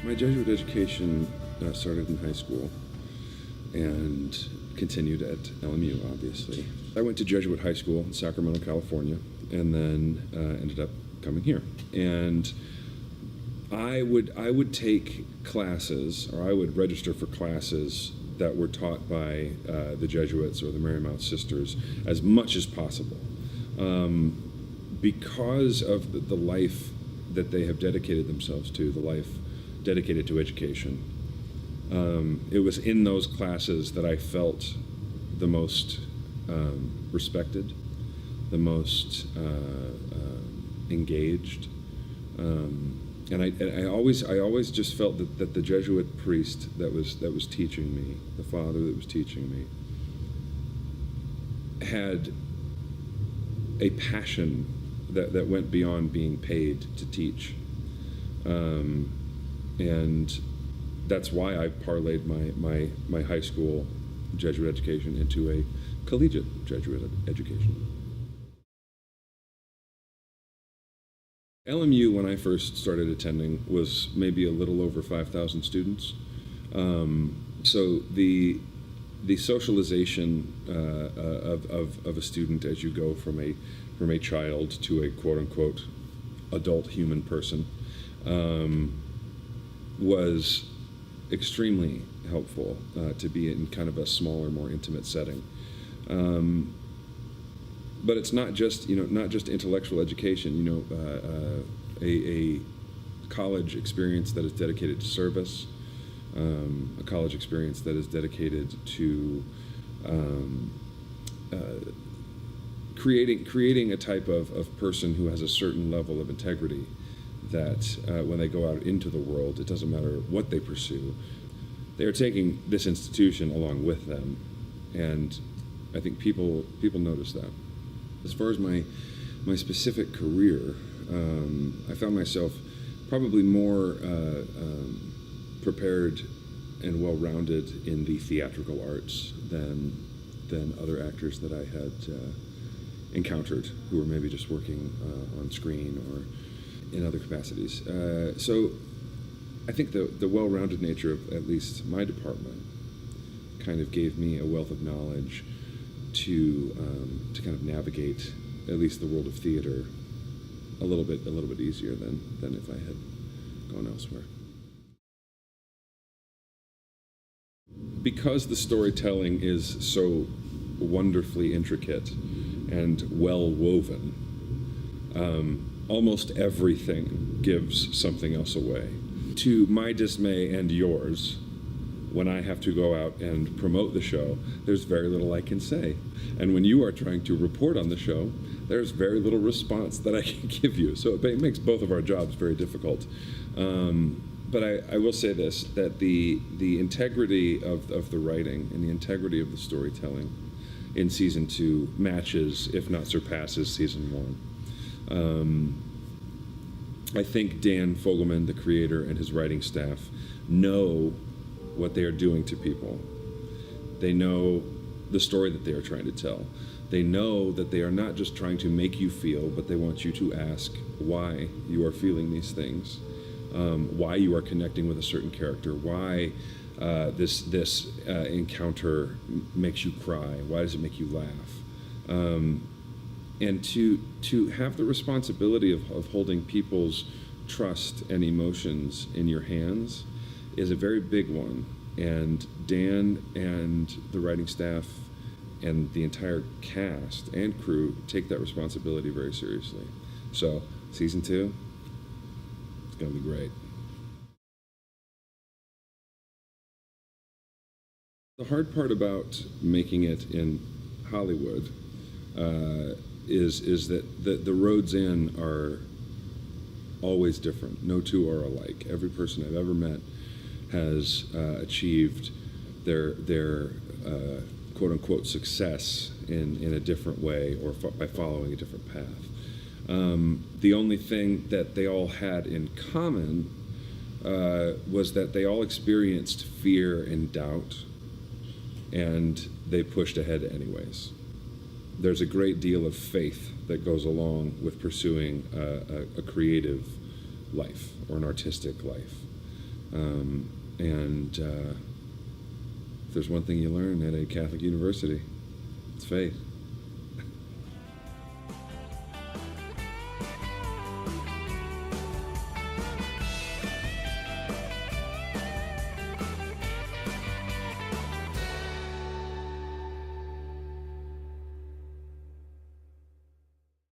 My Jesuit education started in high school and continued at LMU, obviously. I went to Jesuit high school in Sacramento, California, and then ended up coming here. And I would take classes, or I would register for classes that were taught by the Jesuits or the Marymount Sisters as much as possible, because of the life that they have dedicated themselves to, the life dedicated to education. It was in those classes that I felt the most respected, the most engaged, and I always just felt that the Jesuit priest that was teaching me, the father that was teaching me, had a passion that went beyond being paid to teach, and that's why I parlayed my high school Jesuit education into a collegiate Jesuit education. LMU, when I first started attending, was maybe a little over 5,000 students. So the socialization of a student as you go from a child to a quote-unquote adult human person was extremely helpful to be in kind of a smaller, more intimate setting. But it's not just intellectual education. A college experience that is dedicated to service, a college experience that is dedicated to creating a type of person who has a certain level of integrity, that when they go out into the world, it doesn't matter what they pursue, they are taking this institution along with them, and I think people notice that. As far as my specific career, I found myself probably more prepared and well-rounded in the theatrical arts than other actors that I had encountered who were maybe just working on screen or in other capacities. So I think the well-rounded nature of at least my department kind of gave me a wealth of knowledge to kind of navigate at least the world of theater a little bit easier than if I had gone elsewhere. Because the storytelling is so wonderfully intricate and well woven, almost everything gives something else away. To my dismay and yours, when I have to go out and promote the show, there's very little I can say. And when you are trying to report on the show, there's very little response that I can give you. So it makes both of our jobs very difficult. But I will say this, that the integrity of the writing and the integrity of the storytelling in season 2 matches, if not surpasses, season 1. I think Dan Fogelman, the creator, and his writing staff know what they are doing to people. They know the story that they are trying to tell. They know that they are not just trying to make you feel, but they want you to ask why you are feeling these things, why you are connecting with a certain character, why this encounter makes you cry, why does it make you laugh, and to have the responsibility of holding people's trust and emotions in your hands is a very big one, and Dan and the writing staff and the entire cast and crew take that responsibility very seriously. So, season 2, it's gonna be great. The hard part about making it in Hollywood is that the roads in are always different. No two are alike. Every person I've ever met has achieved their quote-unquote success in a different way or by following a different path. The only thing that they all had in common was that they all experienced fear and doubt, and they pushed ahead anyways. There's a great deal of faith that goes along with pursuing a creative life or an artistic life. If there's one thing you learn at a Catholic university, it's faith.